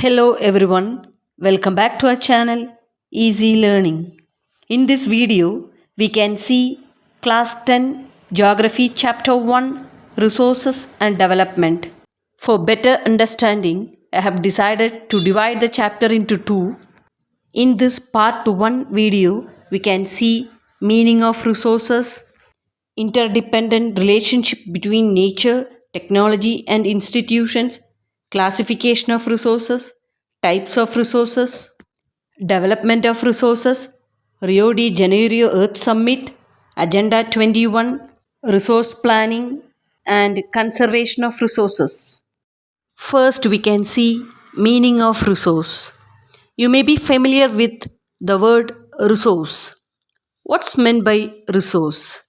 Hello everyone, welcome back to our channel Easy Learning. In this video, we can see Class 10 Geography Chapter 1 Resources and Development. For better understanding, I have decided to divide the chapter into two. In this Part 1 video, we can see meaning of resources, interdependent relationship between nature, technology and institutions, classification of resources, types of resources, development of resources, Rio de Janeiro Earth Summit, Agenda 21, resource planning and conservation of resources. First, we can see meaning of resource. You may be familiar with the word resource. What's meant by resource?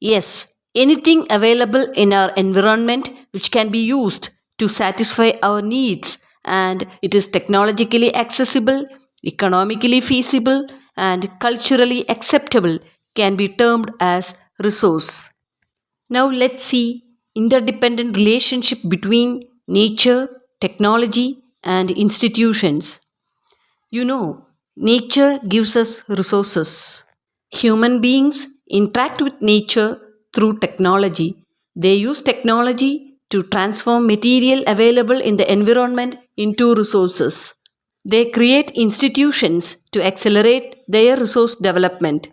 Yes, anything available in our environment which can be used to satisfy our needs, and it is technologically accessible, economically feasible, and culturally acceptable can be termed as resource. Now let's see interdependent relationship between nature, technology, and institutions. You know, nature gives us resources. Human beings interact with nature through technology. They use technology to transform material available in the environment into resources. They create institutions to accelerate their resource development.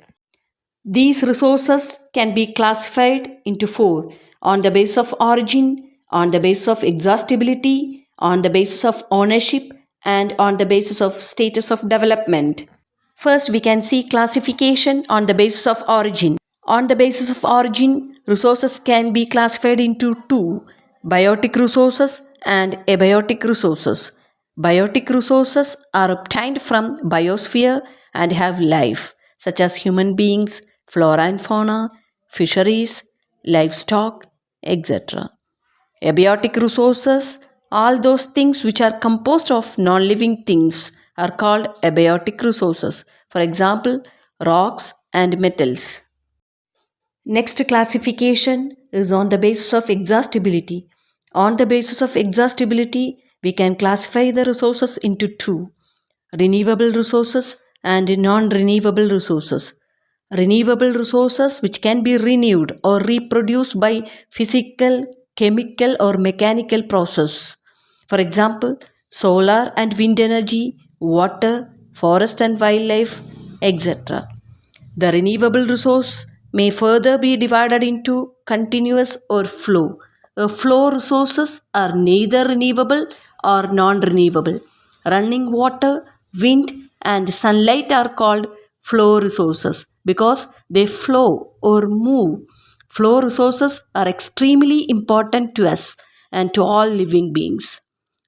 These resources can be classified into four: on the basis of origin, on the basis of exhaustibility, on the basis of ownership, and on the basis of status of development. First, we can see classification on the basis of origin. On the basis of origin, resources can be classified into two: biotic resources and abiotic resources. Biotic resources are obtained from biosphere and have life, such as human beings, flora and fauna, fisheries, livestock, etc. Abiotic resources, all those things which are composed of non-living things, are called abiotic resources. For example, rocks and metals. Next classification is on the basis of exhaustibility. On the basis of exhaustibility, we can classify the resources into two: renewable resources and non-renewable resources. Renewable resources which can be renewed or reproduced by physical, chemical or mechanical process. For example, solar and wind energy, water, forest and wildlife, etc. The renewable resource may further be divided into continuous or flow. Flow resources are neither renewable or non-renewable. Running water, wind and sunlight are called flow resources because they flow or move. Flow resources are extremely important to us and to all living beings.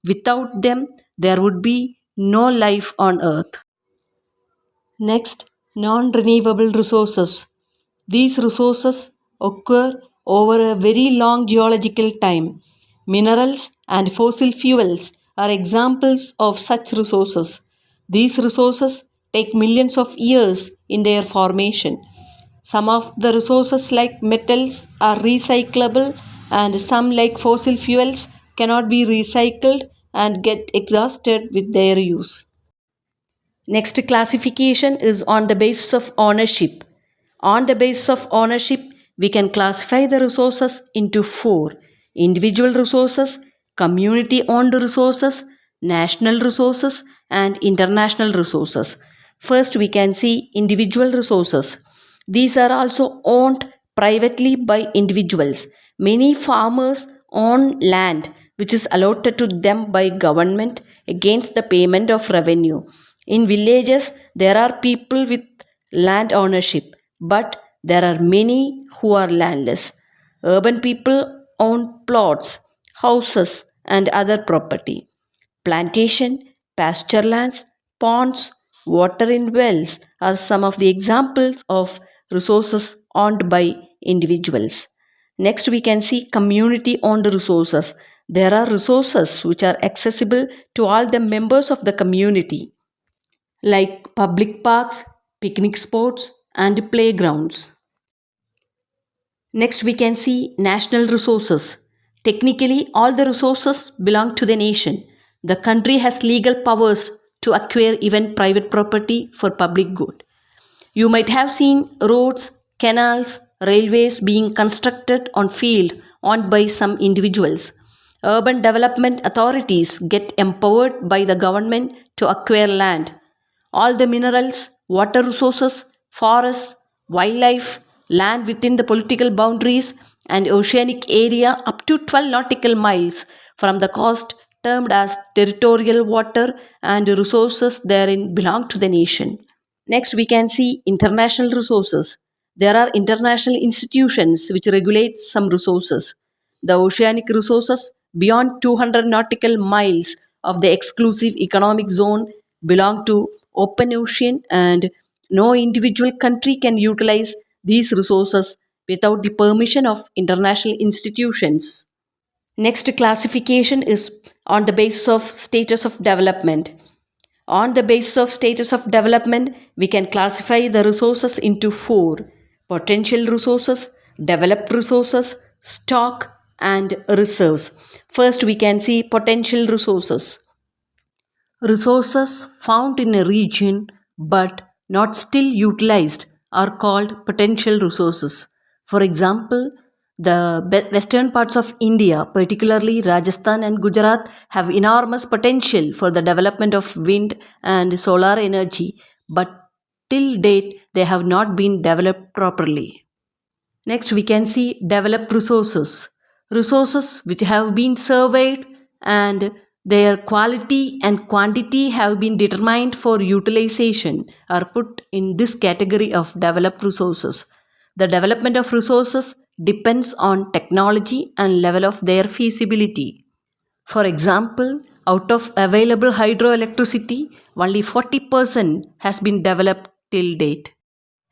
Without them, there would be no life on earth. Next, non-renewable resources. These resources occur over a very long geological time. Minerals and fossil fuels are examples of such resources. These resources take millions of years in their formation. Some of the resources like metals are recyclable, and some like fossil fuels cannot be recycled and get exhausted with their use. Next classification is on the basis of ownership. On the basis of ownership, we can classify the resources into four: individual resources, community owned resources, national resources, and international resources. First, we can see individual resources. These are also owned privately by individuals. Many farmers own land which is allotted to them by government against the payment of revenue. In villages, there are people with land ownership, but there are many who are landless. Urban people own plots, houses, and other property. Plantation, pasture lands, ponds, water in wells are some of the examples of resources owned by individuals. Next, we can see community owned resources. There are resources which are accessible to all the members of the community, like public parks, picnic spots, and playgrounds. Next, we can see national resources. Technically, all the resources belong to the nation. The country has legal powers to acquire even private property for public good. You might have seen roads, canals, railways being constructed on field owned by some individuals. Urban development authorities get empowered by the government to acquire land. All the minerals, water resources, forests, wildlife, land within the political boundaries, and oceanic area up to 12 nautical miles from the coast, termed as territorial water and resources therein belong to the nation. Next, we can see international resources. There are international institutions which regulate some resources. The oceanic resources beyond 200 nautical miles of the exclusive economic zone belong to open ocean, and no individual country can utilize these resources without the permission of international institutions. Next classification is on the basis of status of development. On the basis of status of development, we can classify the resources into four: potential resources, developed resources, stock, and reserves. First, we can see potential resources. Resources found in a region but not still utilized are called potential resources. For example, the western parts of India, particularly Rajasthan and Gujarat, have enormous potential for the development of wind and solar energy, but till date they have not been developed properly. Next, we can see developed resources. Resources which have been surveyed and their quality and quantity have been determined for utilization are put in this category of developed resources. The development of resources depends on technology and level of their feasibility. For example, out of available hydroelectricity, only 40% has been developed till date.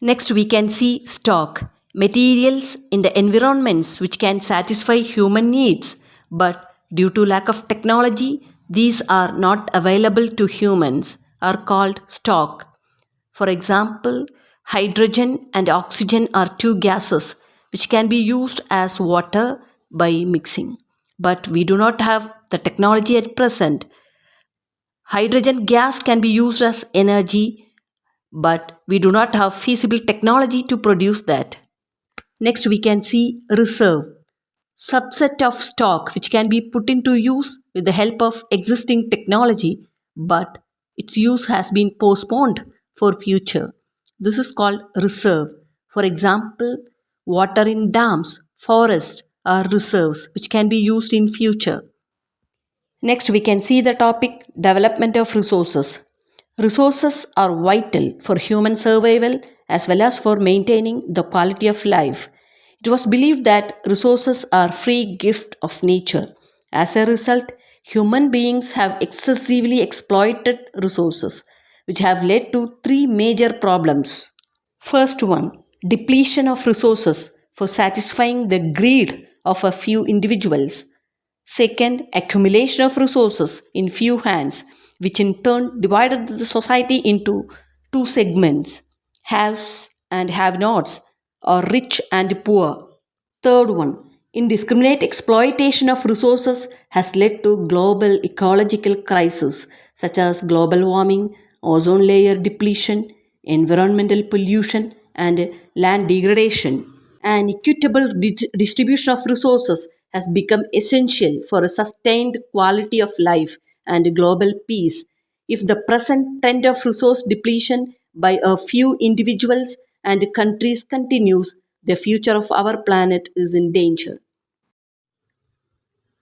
Next, we can see stock, materials in the environments which can satisfy human needs, but due to lack of technology, these are not available to humans, are called stock. For example, hydrogen and oxygen are two gases which can be used as water by mixing, but we do not have the technology at present. Hydrogen gas can be used as energy, but we do not have feasible technology to produce that. Next, we can see reserve, subset of stock which can be put into use with the help of existing technology, but its use has been postponed for future. This is called reserve. For example, water in dams, forests are reserves which can be used in future. Next, we can see the topic development of resources. Resources are vital for human survival as well as for maintaining the quality of life. It was believed that resources are free gift of nature. As a result, human beings have excessively exploited resources, which have led to three major problems. First one, depletion of resources for satisfying the greed of a few individuals. Second, accumulation of resources in few hands, which in turn divided the society into two segments: haves and have nots, or rich and poor. Third one, indiscriminate exploitation of resources has led to global ecological crises such as global warming, ozone layer depletion, environmental pollution, and land degradation. An equitable distribution of resources has become essential for a sustained quality of life and global peace. If the present trend of resource depletion by a few individuals and countries continues, the future of our planet is in danger.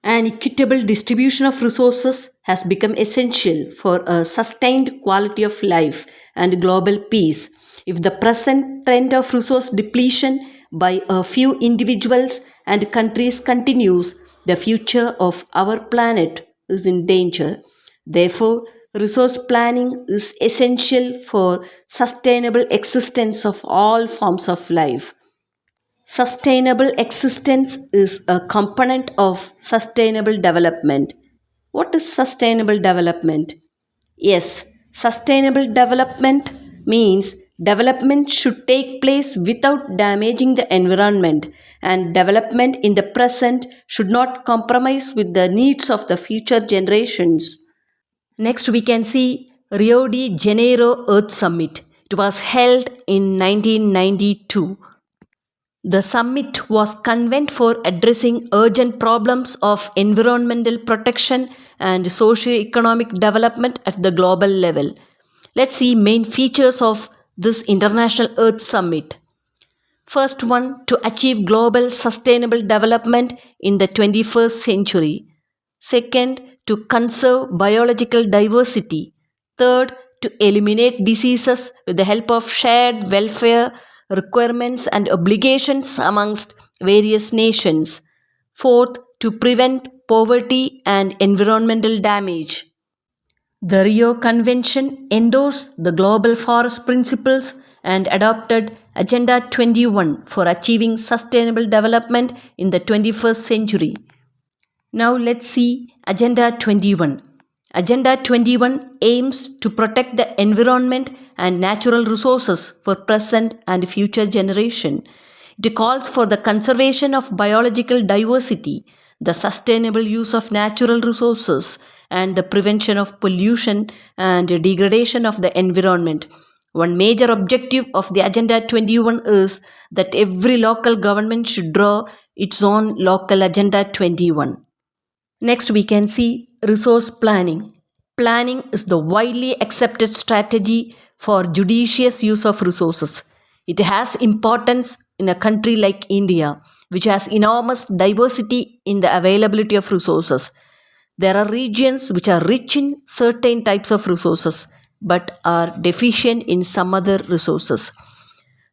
An equitable distribution of resources has become essential for a sustained quality of life and global peace. If the present trend of resource depletion by a few individuals and countries continues, the future of our planet is in danger. Therefore, resource planning is essential for sustainable existence of all forms of life. Sustainable existence is a component of sustainable development. What is sustainable development? Yes, sustainable development means development should take place without damaging the environment, and development in the present should not compromise with the needs of the future generations. Next, we can see Rio de Janeiro Earth Summit. It was held in 1992. The summit was convened for addressing urgent problems of environmental protection and socio-economic development at the global level. Let's see main features of this International Earth Summit. First one, to achieve global sustainable development in the 21st century. Second, to conserve biological diversity. Third, to eliminate diseases with the help of shared welfare requirements and obligations amongst various nations. Fourth, to prevent poverty and environmental damage. The Rio Convention endorsed the Global Forest Principles and adopted Agenda 21 for achieving sustainable development in the 21st century. Now let's see Agenda 21. Agenda 21 aims to protect the environment and natural resources for present and future generation. It calls for the conservation of biological diversity, the sustainable use of natural resources, and the prevention of pollution and degradation of the environment. One major objective of the Agenda 21 is that every local government should draw its own local Agenda 21. Next, we can see resource planning. Planning is the widely accepted strategy for judicious use of resources. It has importance in a country like India, which has enormous diversity in the availability of resources. There are regions which are rich in certain types of resources but are deficient in some other resources.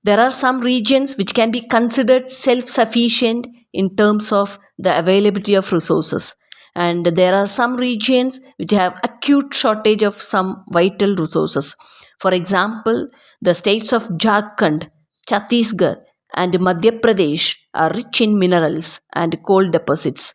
There are some regions which can be considered self-sufficient in terms of the availability of resources. And there are some regions which have acute shortage of some vital resources. For example, the states of Jharkhand, Chhattisgarh, and Madhya Pradesh are rich in minerals and coal deposits.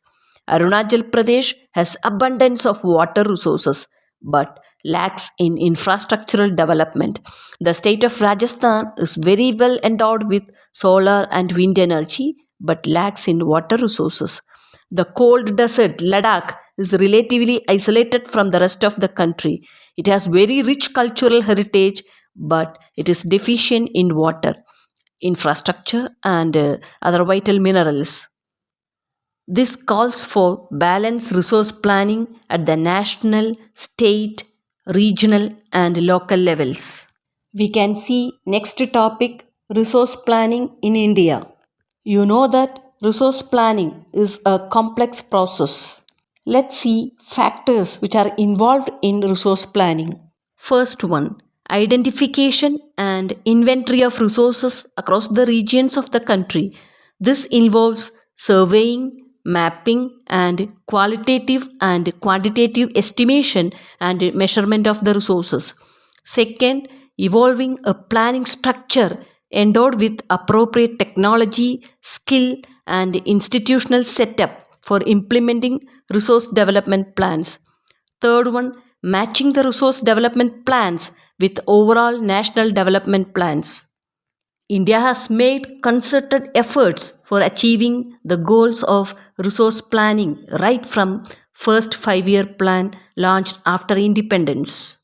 Arunachal Pradesh has abundance of water resources but lacks in infrastructural development. The state of Rajasthan is very well endowed with solar and wind energy but lacks in water resources. The cold desert Ladakh is relatively isolated from the rest of the country. It has very rich cultural heritage but it is deficient in water, infrastructure, and other vital minerals. This calls for balanced resource planning at the national, state, regional, and local levels. We can see next topic, resource planning in India. You know that resource planning is a complex process. Let's see factors which are involved in resource planning. First one, identification and inventory of resources across the regions of the country. This involves surveying, mapping, and qualitative and quantitative estimation and measurement of the resources. Second, evolving a planning structure endowed with appropriate technology, skill, and institutional setup for implementing resource development plans. Third one, matching the resource development plans with overall national development plans. India has made concerted efforts for achieving the goals of resource planning right from first 5-year plan launched after independence.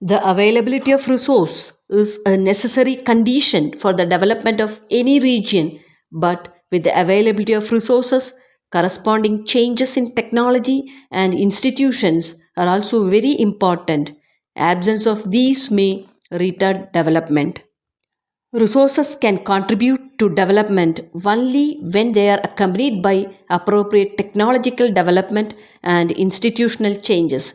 The availability of resource is a necessary condition for the development of any region, but with the availability of resources, corresponding changes in technology and institutions are also very important. Absence of these may retard development. Resources can contribute to development only when they are accompanied by appropriate technological development and institutional changes.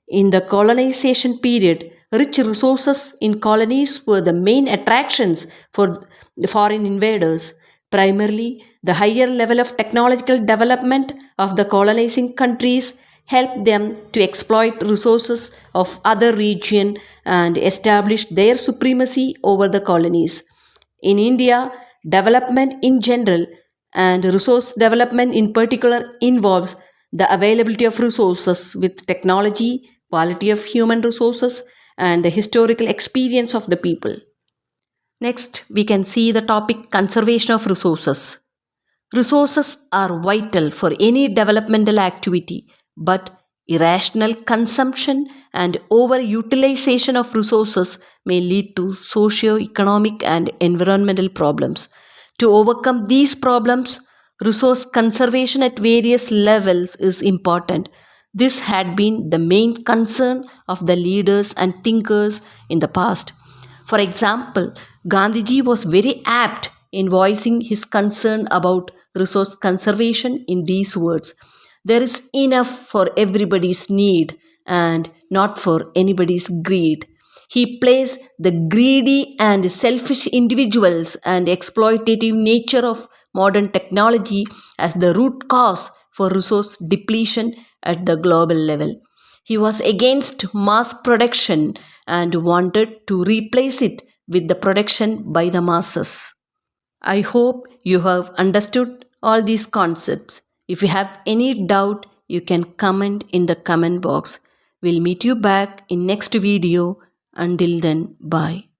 In the colonization period, rich resources in colonies were the main attractions for the foreign invaders. Primarily, the higher level of technological development of the colonizing countries helped them to exploit resources of other region and establish their supremacy over the colonies. In India, development in general and resource development in particular involves the availability of resources with technology, quality of human resources, and the historical experience of the people. Next, we can see the topic conservation of resources. Resources are vital for any developmental activity, but irrational consumption and overutilization of resources may lead to socio-economic and environmental problems. To overcome these problems, resource conservation at various levels is important. This had been the main concern of the leaders and thinkers in the past. For example, Gandhiji was very apt in voicing his concern about resource conservation in these words: there is enough for everybody's need and not for anybody's greed. He placed the greedy and selfish individuals and exploitative nature of modern technology as the root cause for resource depletion at the global level. He was against mass production and wanted to replace it with the production by the masses. I hope you have understood all these concepts. If you have any doubt, you can comment in the comment box. We'll meet you back in next video. Until then, bye.